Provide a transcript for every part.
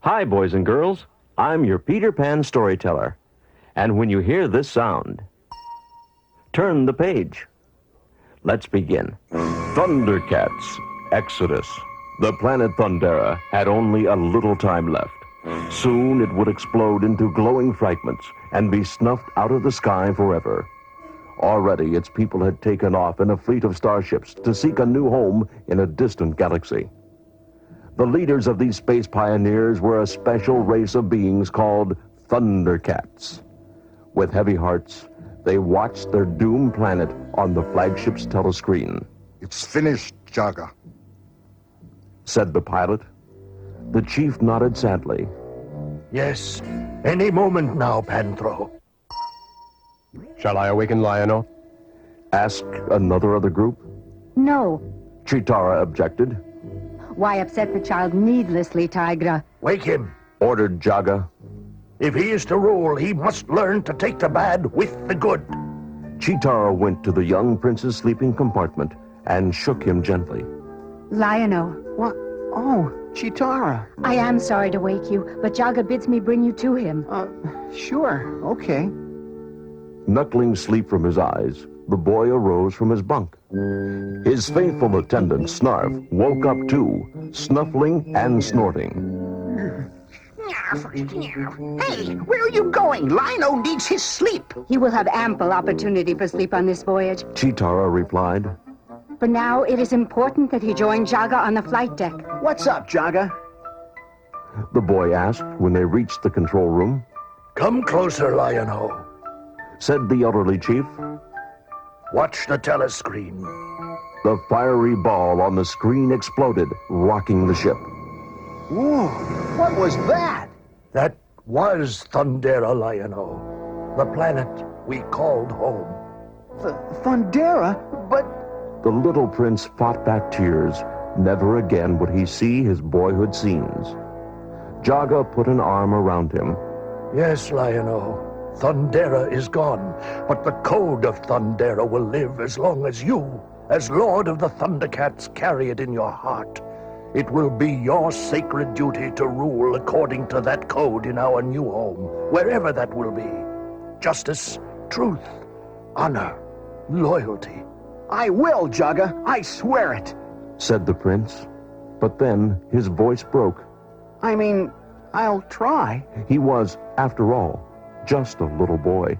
Hi, boys and girls. I'm your Peter Pan storyteller. And when you hear this sound, turn the page. Let's begin. Thundercats, Exodus. The planet Thundera had only a little time left. Soon it would explode into glowing fragments and be snuffed out of the sky forever. Already its people had taken off in a fleet of starships to seek a new home in a distant galaxy. The leaders of these space pioneers were a special race of beings called Thundercats. With heavy hearts, they watched their doomed planet on the flagship's telescreen. It's finished, Jaga, said the pilot. The chief nodded sadly. Yes, any moment now, Panthro. Shall I awaken Lion-O? Asked another of the group. No. Chitara objected. Why upset the child needlessly, Tigra? Wake him. Ordered Jaga. If he is to rule, he must learn to take the bad with the good. Chitara went to the young prince's sleeping compartment and shook him gently. Lion-O. What? Oh, Chitara. I am sorry to wake you, but Jaga bids me bring you to him. Sure, okay. Knuckling sleep from his eyes, the boy arose from his bunk. His faithful attendant, Snarf, woke up too, snuffling and snorting. Hey, where are you going? Lion-O needs his sleep. He will have ample opportunity for sleep on this voyage. Chitara replied. For now, it is important that he join Jaga on the flight deck. What's up, Jaga? The boy asked when they reached the control room. Come closer, Lion-O, said the elderly chief. Watch the telescreen. The fiery ball on the screen exploded, rocking the ship. Whoa, what was that? That was Thundera, Lion-O, the planet we called home. Thundera? But... The little prince fought back tears. Never again would he see his boyhood scenes. Jaga put an arm around him. Yes, Lion-O, Thundera is gone, but the code of Thundera will live as long as you, as Lord of the Thundercats, carry it in your heart. It will be your sacred duty to rule according to that code in our new home, wherever that will be. Justice, truth, honor, loyalty. I will, Jaga. I swear it, said the prince. But then his voice broke. I mean, I'll try. He was, after all, just a little boy.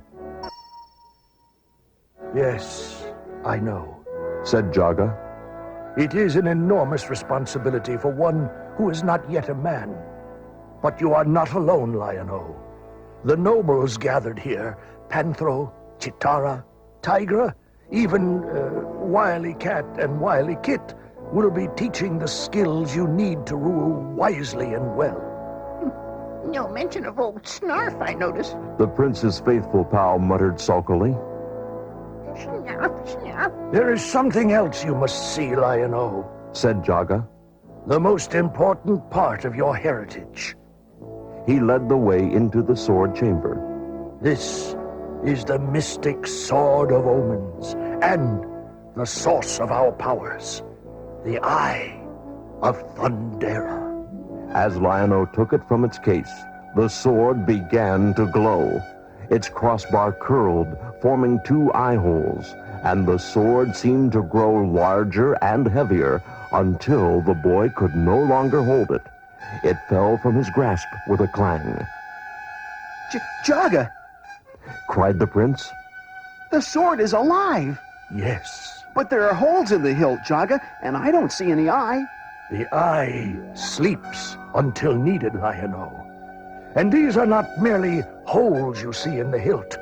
Yes, I know, said Jaga. It is an enormous responsibility for one who is not yet a man. But you are not alone, Lion-O. The nobles gathered here, Panthro, Chitara, Tigra, even Wily Cat and Wily Kit, will be teaching the skills you need to rule wisely and well. No mention of old Snarf, I notice. The prince's faithful pal muttered sulkily. Snarf. There is something else you must see, Lion-O, said Jaga. The most important part of your heritage. He led the way into the sword chamber. This is the mystic Sword of Omens, and the source of our powers, the Eye of Thundera. As Lion-O took it from its case, the sword began to glow. Its crossbar curled, forming two eye holes, and the sword seemed to grow larger and heavier until the boy could no longer hold it. It fell from his grasp with a clang. Jaga! Cried the prince. The sword is alive! Yes. But there are holes in the hilt, Jaga, and I don't see any eye. The eye sleeps until needed, Lion-O. And these are not merely holes you see in the hilt.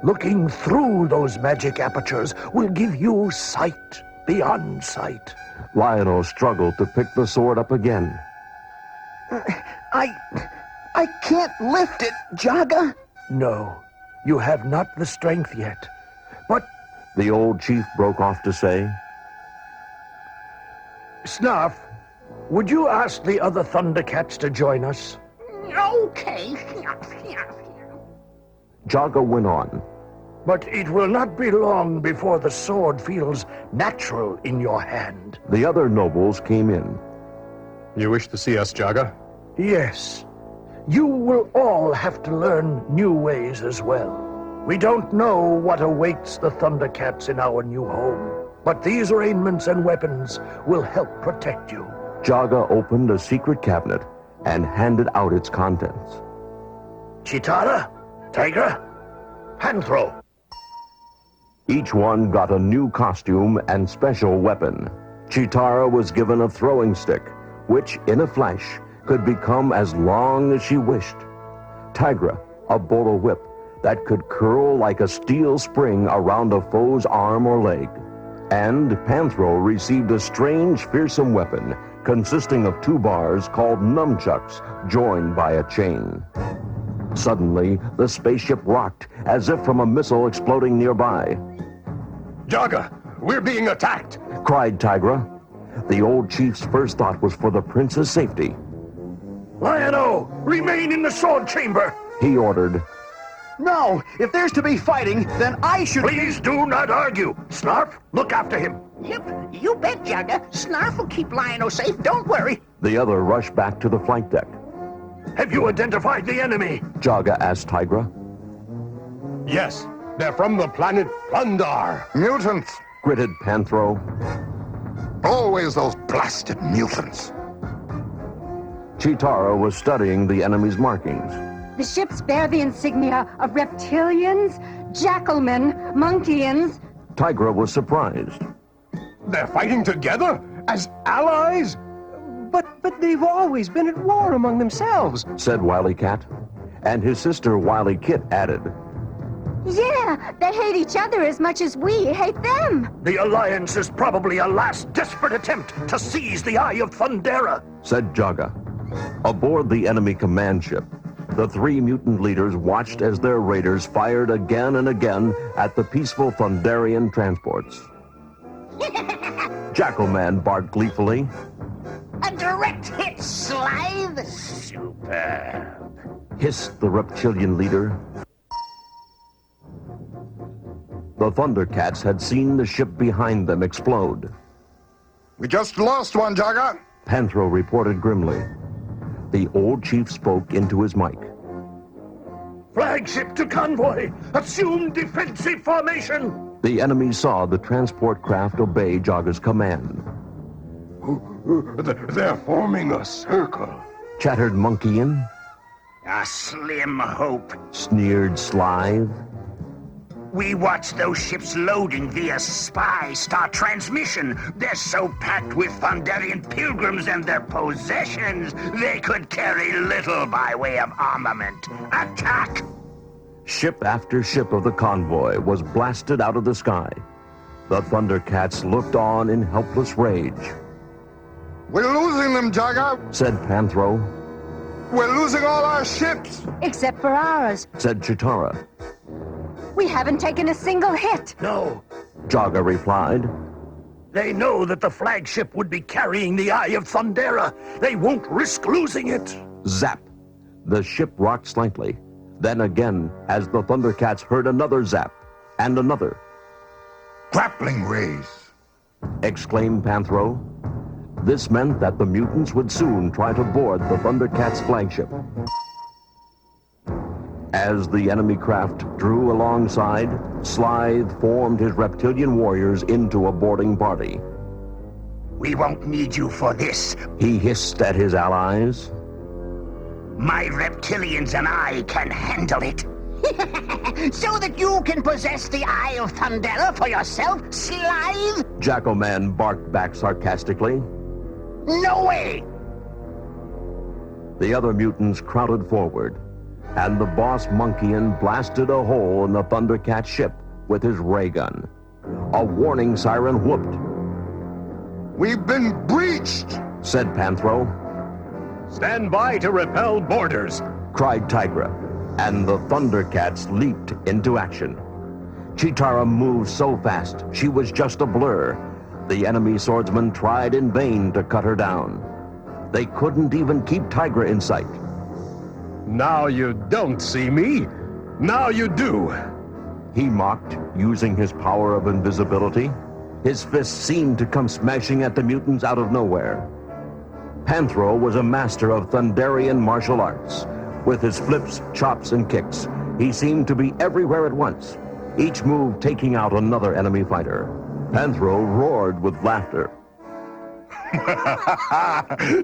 Looking through those magic apertures will give you sight beyond sight. Lion-O struggled to pick the sword up again. I can't lift it, Jaga. No, you have not the strength yet. But... The old chief broke off to say. Snarf, would you ask the other Thundercats to join us? Okay. Jaga went on. But it will not be long before the sword feels natural in your hand. The other nobles came in. You wish to see us, Jaga? Yes. You will all have to learn new ways as well. We don't know what awaits the Thundercats in our new home, but these raiments and weapons will help protect you. Jaga opened a secret cabinet and handed out its contents. Chitara, Tigra, Panthro. Each one got a new costume and special weapon. Chitara was given a throwing stick, which, in a flash, could become as long as she wished. Tigra, a bolo whip that could curl like a steel spring around a foe's arm or leg. And Panthro received a strange, fearsome weapon consisting of 2 bars called nunchucks joined by a chain. Suddenly, the spaceship rocked as if from a missile exploding nearby. Jaga, we're being attacked! Cried Tigra. The old chief's first thought was for the prince's safety. Lion-O, remain in the sword chamber. He ordered. No, if there's to be fighting, then I should... Please do not argue. Snarf, look after him. Yep, you bet, Jaga. Snarf will keep Lion-O safe, don't worry. The other rushed back to the flight deck. Have you identified the enemy? Jaga asked Tigra. Yes, they're from the planet Plundar. Mutants! Gritted Panthro. Always those blasted mutants. Chitara was studying the enemy's markings. The ships bear the insignia of reptilians, jackalmen, monkeyians. Tigra was surprised. They're fighting together? As allies? But they've always been at war among themselves, Said Wily Cat. And his sister Wily Kit added. Yeah, they hate each other as much as we hate them. The Alliance is probably a last desperate attempt to seize the Eye of Thundera. Said Jaga. Aboard the enemy command ship, the 3 mutant leaders watched as their raiders fired again and again at the peaceful Thunderian transports. Jackalman barked gleefully. A direct hit, Slithe. Superb. Hissed the reptilian leader. The Thundercats had seen the ship behind them explode. We just lost one, Jaga. Panthro reported grimly. The old chief spoke into his mic. Flagship to convoy. Assume defensive formation. The enemy saw the transport craft obey Jaga's command. They're forming a circle. Chattered Monkeyin. A slim hope. Sneered Slithe. We watched those ships loading via spy star transmission. They're so packed with Thunderian pilgrims and their possessions, they could carry little by way of armament. Attack! Ship after ship of the convoy was blasted out of the sky. The Thundercats looked on in helpless rage. We're losing them, Jaga. Said Panthro. We're losing all our ships. Except for ours. Said Chitara. We haven't taken a single hit. No, Jaga replied. they know that the flagship would be carrying the Eye of Thundera. They won't risk losing it. Zap! The ship rocked slightly. Then again, as the Thundercats heard another zap, and another. Grappling rays. Exclaimed Panthro. This meant that the mutants would soon try to board the Thundercats' flagship. As the enemy craft drew alongside, Slithe formed his reptilian warriors into a boarding party. We won't need you for this. He hissed at his allies. My reptilians and I can handle it. So that you can possess the Eye of Thundera for yourself, Slithe? Jackalman barked back sarcastically. No way! The other mutants crowded forward, and the boss Monkeyin blasted a hole in the Thundercat ship with his ray gun. A warning siren whooped. We've been breached. Said Panthro. Stand by to repel boarders. Cried Tigra, and the Thundercats leaped into action. Chitara moved so fast, she was just a blur. The enemy swordsmen tried in vain to cut her down. They couldn't even keep Tigra in sight. Now you don't see me. Now you do. He mocked, using his power of invisibility. His fists seemed to come smashing at the mutants out of nowhere. Panthro was a master of Thunderian martial arts. With his flips, chops, and kicks, he seemed to be everywhere at once, each move taking out another enemy fighter. Panthro roared with laughter.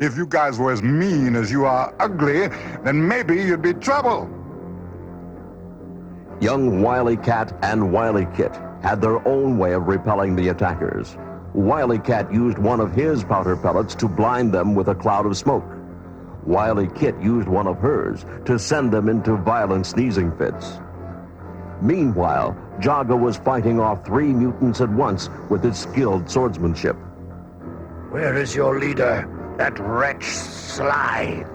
If you guys were as mean as you are ugly, then maybe you'd be trouble. Young Wily Cat and Wily Kit had their own way of repelling the attackers. Wily Cat used one of his powder pellets to blind them with a cloud of smoke. Wily Kit used one of hers to send them into violent sneezing fits. Meanwhile, Jaga was fighting off 3 mutants at once with his skilled swordsmanship. Where is your leader? That wretch Slithe.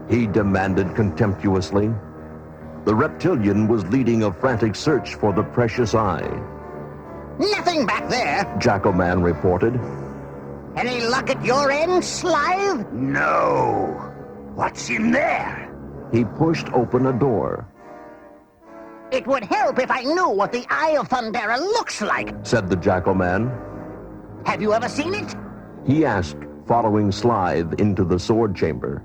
He demanded contemptuously. The reptilian was leading a frantic search for the precious eye. Nothing back there. Jacko-Man reported. Any luck at your end, Slithe? No. What's in there? He pushed open a door, It would help if I knew what the Eye of Thundera looks like. said the Jacko-Man. Have you ever seen it? He asked, following Slithe into the sword chamber.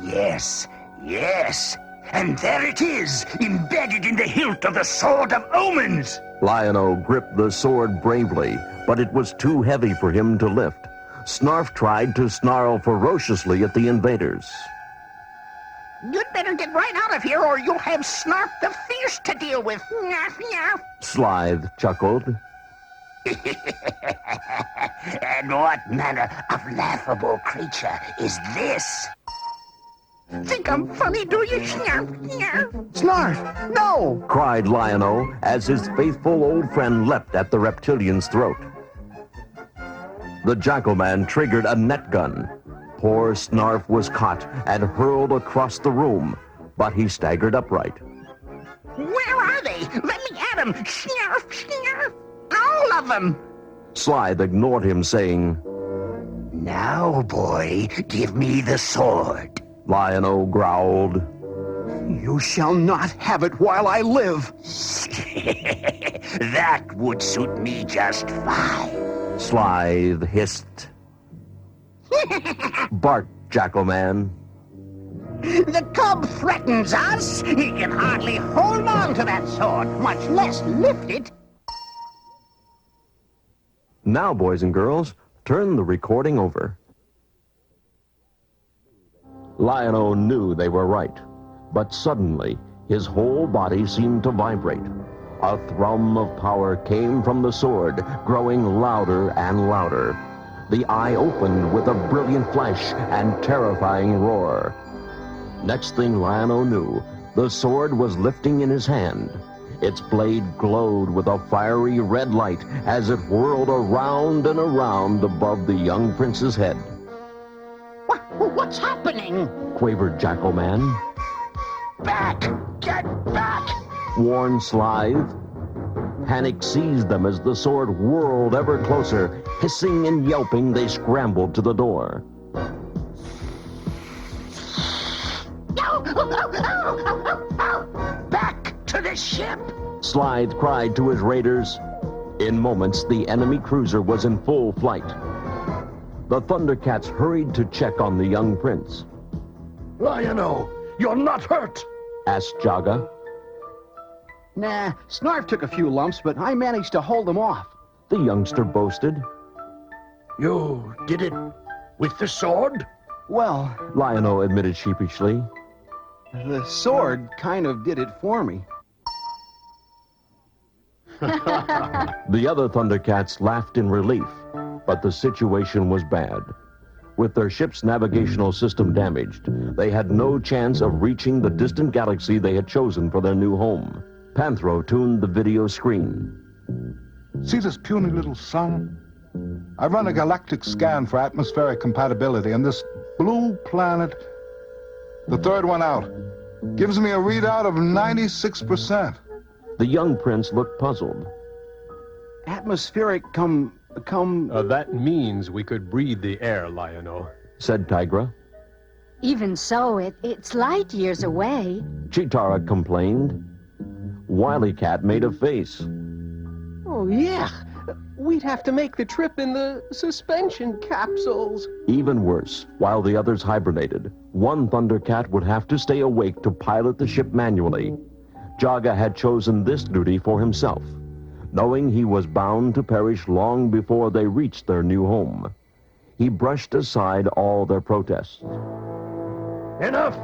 Yes, yes. And there it is, embedded in the hilt of the Sword of Omens. Lion-O gripped the sword bravely, but it was too heavy for him to lift. Snarf tried to snarl ferociously at the invaders. You'd better get right out of here or you'll have Snarf the Fierce to deal with. Slithe chuckled. And what manner of laughable creature is this? Think I'm funny, do you? Snarf, no! Cried Lion-O as his faithful old friend leapt at the reptilian's throat. The Jacko-Man triggered a net gun. Poor Snarf was caught and hurled across the room, but he staggered upright. Where are they? Let me at them! All of them! Slithe ignored him, saying, Now, boy, give me the sword. Lion-O growled. You shall not have it while I live. That would suit me just fine. Slithe hissed. Barked Jacko-Man. The cub threatens us. He can hardly hold on to that sword, much less lift it. Now, boys and girls, turn the recording over. Lion-O knew they were right, but suddenly his whole body seemed to vibrate. A thrum of power came from the sword, growing louder and louder. The eye opened with a brilliant flash and terrifying roar. Next thing Lion-O knew, the sword was lifting in his hand. Its blade glowed with a fiery red light as it whirled around and around above the young prince's head. What's happening? Quavered Jacko-Man. Back! Get back! Warned Slithe. Panic seized them as the sword whirled ever closer. Hissing and yelping, they scrambled to the door. Back to the ship! Slithe cried to his raiders. In moments, the enemy cruiser was in full flight. The Thundercats hurried to check on the young prince. Lion-O, you're not hurt! Asked Jaga. Nah, Snarf took a few lumps, but I managed to hold him off. The youngster boasted. You did it with the sword? Well, Lion-O admitted sheepishly. the sword kind of did it for me. The other Thundercats laughed in relief, but the situation was bad. With their ship's navigational system damaged, they had no chance of reaching the distant galaxy they had chosen for their new home. Panthro tuned the video screen. See this puny little sun? I run a galactic scan for atmospheric compatibility, and this blue planet, the third one out, gives me a readout of 96%. The young prince looked puzzled. Atmospheric That means we could breathe the air, Lion-O. Said Tigra. Even so, it's light years away. Chitara complained. Wily Cat made a face. Oh, yeah. we'd have to make the trip in the suspension capsules. Even worse, while the others hibernated, one Thundercat would have to stay awake to pilot the ship manually. Jaga had chosen this duty for himself, knowing he was bound to perish long before they reached their new home. He brushed aside all their protests. Enough!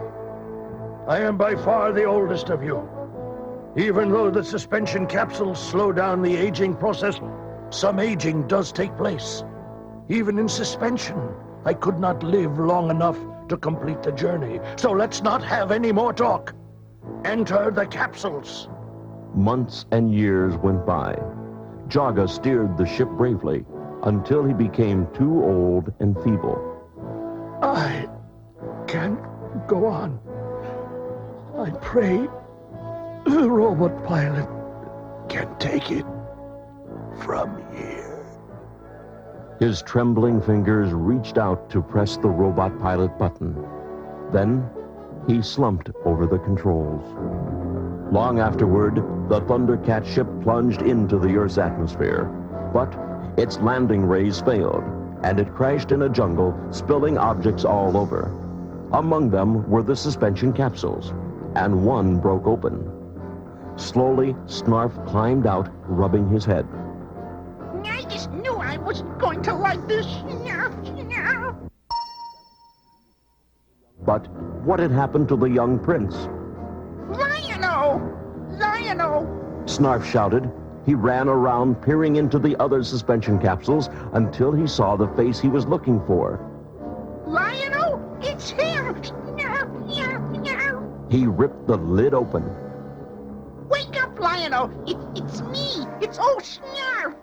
I am by far the oldest of you. Even though the suspension capsules slow down the aging process, some aging does take place. Even in suspension, I could not live long enough to complete the journey. So let's not have any more talk. Enter the capsules. Months and years went by. Jaga steered the ship bravely until he became too old and feeble. I can't go on. I pray the robot pilot can take it from here. His trembling fingers reached out to press the robot pilot button. Then he slumped over the controls. Long afterward, the Thundercat ship plunged into the Earth's atmosphere. But its landing rays failed, and it crashed in a jungle, spilling objects all over. Among them were the suspension capsules, and one broke open. Slowly, Snarf climbed out, rubbing his head. I just knew I wasn't going to like this. But what had happened to the young prince? Lion-O! Lion-O! Snarf shouted. He ran around, peering into the other suspension capsules until he saw the face he was looking for. Lion-O! It's him! He ripped the lid open. Wake up, Lion-O! It's me! It's old Snarf!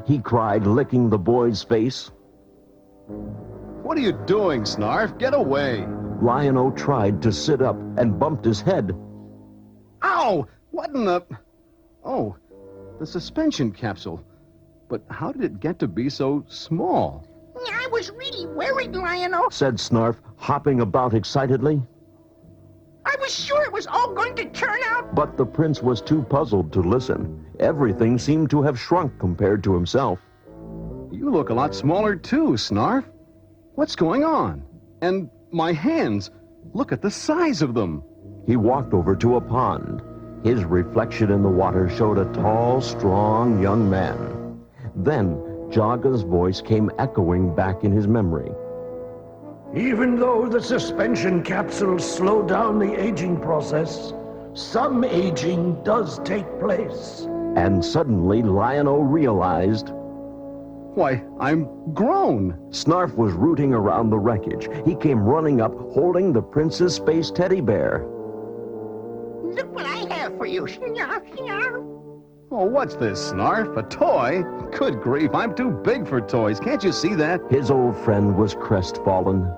He cried, licking the boy's face. What are you doing, Snarf? Get away! Lion-O tried to sit up and bumped his head. Ow! What in the... Oh, the suspension capsule. But how did it get to be so small? I was really worried, Lion-O. Said Snarf, hopping about excitedly. I was sure it was all going to turn out. But the prince was too puzzled to listen. Everything seemed to have shrunk compared to himself. You look a lot smaller too, Snarf. What's going on? And my hands. Look at the size of them. He walked over to a pond. His reflection in the water showed a tall, strong young man. Then Jaga's voice came echoing back in his memory. Even though the suspension capsules slow down the aging process, some aging does take place. And suddenly Lion-O realized... Why, I'm grown. Snarf was rooting around the wreckage. He came running up, holding the prince's space teddy bear. Look what I have for you. Oh, what's this, Snarf? A toy? Good grief, I'm too big for toys. Can't you see that? His old friend was crestfallen.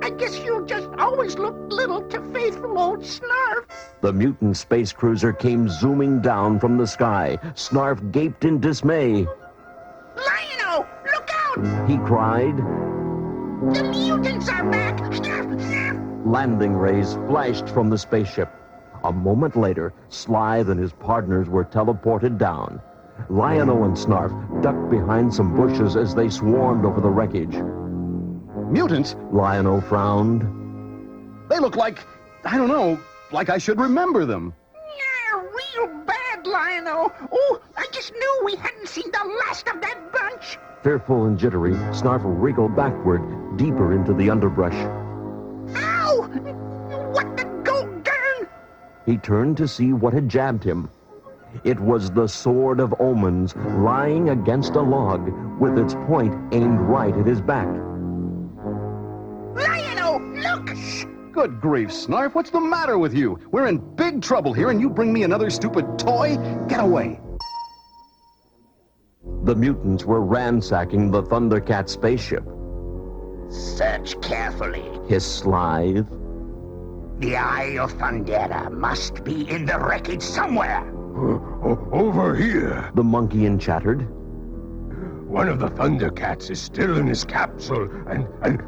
I guess you'll just always look little to faithful old Snarf. The mutant space cruiser came zooming down from the sky. Snarf gaped in dismay. Lion-O, look out! He cried. The mutants are back! Landing rays flashed from the spaceship. A moment later, Slythe and his partners were teleported down. Lion-O and Snarf ducked behind some bushes as they swarmed over the wreckage. Mutants? Lion-O frowned. They look like, I don't know, like I should remember them. Yeah, real bad, Lion-O. Oh, I just knew we hadn't seen the last of that bunch. Fearful and jittery, Snarf wriggled backward, deeper into the underbrush. Ow! What the go-darn? He turned to see what had jabbed him. It was the Sword of Omens lying against a log with its point aimed right at his back. Lion-O, look! Shh! Good grief, Snarf, what's the matter with you? We're in big trouble here and you bring me another stupid toy? Get away! The mutants were ransacking the Thundercat spaceship. Search carefully. Hissed Slythe. The Eye of Thundera must be in the wreckage somewhere. Over here. The monkey chattered. One of the Thundercats is still in his capsule, and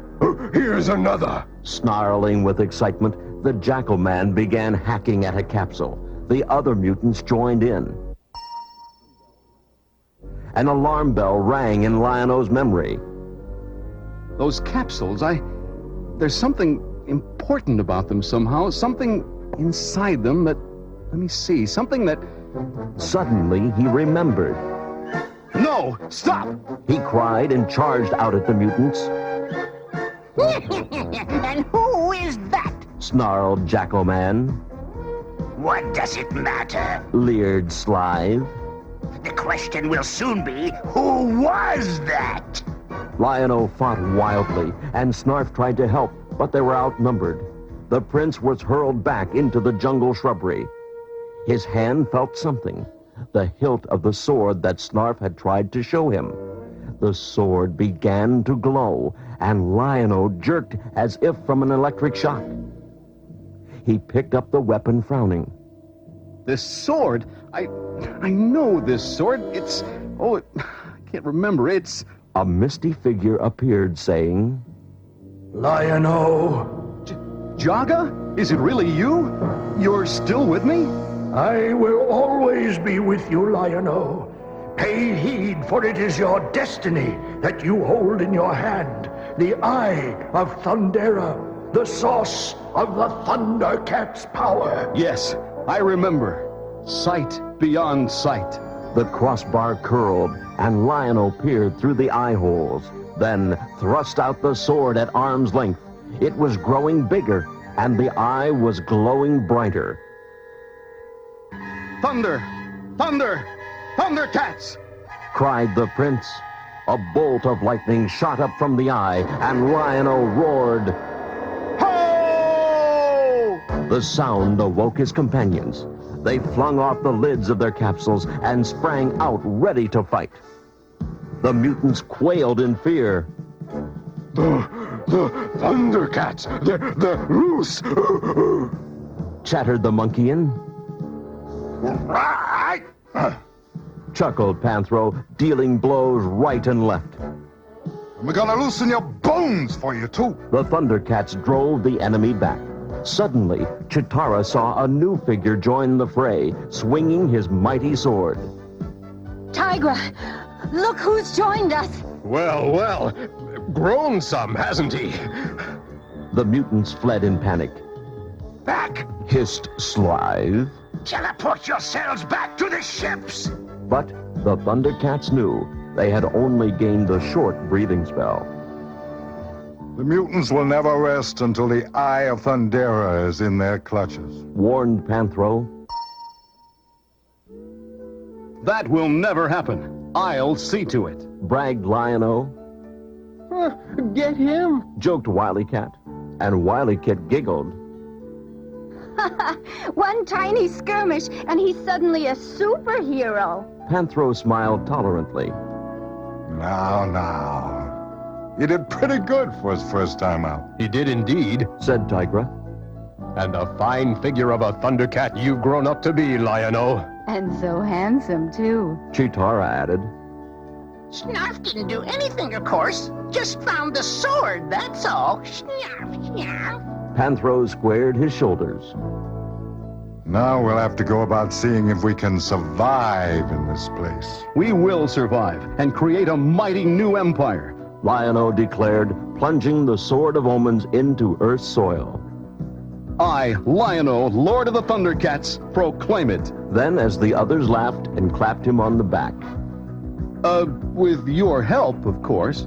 here's another. Snarling with excitement, the Jackal Man began hacking at a capsule. The other mutants joined in. An alarm bell rang in Lion-O's memory. Those capsules, there's something important about them somehow. Something inside them that, let me see, something that... Suddenly, he remembered. No! Stop! He cried and charged out at the mutants. And who is that? Snarled Jackal-Man. What does it matter? Leered Slive. The question will soon be, who was that? Lion-O fought wildly, and Snarf tried to help, but they were outnumbered. The prince was hurled back into the jungle shrubbery. His hand felt something, the hilt of the sword that Snarf had tried to show him. The sword began to glow, and Lion-O jerked as if from an electric shock. He picked up the weapon, frowning. This sword, I know this sword. It's, I can't remember. It's... A misty figure appeared, saying, Lion-O, Jaga? Is it really you? You're still with me? I will always be with you, Lion-O. Pay heed, for it is your destiny that you hold in your hand. The Eye of Thundera, the source of the Thundercats' power. Yes, I remember. Sight beyond sight. The crossbar curled, and Lion-O peered through the eye holes, then thrust out the sword at arm's length. It was growing bigger, and the eye was glowing brighter. Thunder! Thunder! Thundercats! Cried the prince. A bolt of lightning shot up from the eye, and Lion-O roared. Ho! The sound awoke his companions. They flung off the lids of their capsules and sprang out ready to fight. The mutants quailed in fear. The Thundercats, they're loose. Chattered the monkeyan. Right! Chuckled Panthro, dealing blows right and left. We're gonna loosen your bones for you, too. The Thundercats drove the enemy back. Suddenly, Chitara saw a new figure join the fray, swinging his mighty sword. Tigra, look who's joined us. Well, grown some, hasn't he? The mutants fled in panic. Back! Hissed Slive. Teleport yourselves back to the ships! But the Thundercats knew they had only gained a short breathing spell. The mutants will never rest until the Eye of Thundera is in their clutches. Warned Panthro. That will never happen. I'll see to it. Bragged Lion-O. Get him. Joked Wily Cat. And Wily Kit giggled. One tiny skirmish, and he's suddenly a superhero. Panthro smiled tolerantly. Now. He did pretty good for his first time out. He did indeed. Said Tigra. And a fine figure of a Thundercat you've grown up to be, Lion-O. And so handsome, too. Chitara added. Snarf didn't do anything, of course. Just found the sword, that's all. Snarf. Panthro squared his shoulders. Now we'll have to go about seeing if we can survive in this place. We will survive and create a mighty new empire. Lion-O declared, plunging the Sword of Omens into Earth's soil. I, Lion-O, Lord of the Thundercats, proclaim it. Then, as the others laughed and clapped him on the back. With your help, of course.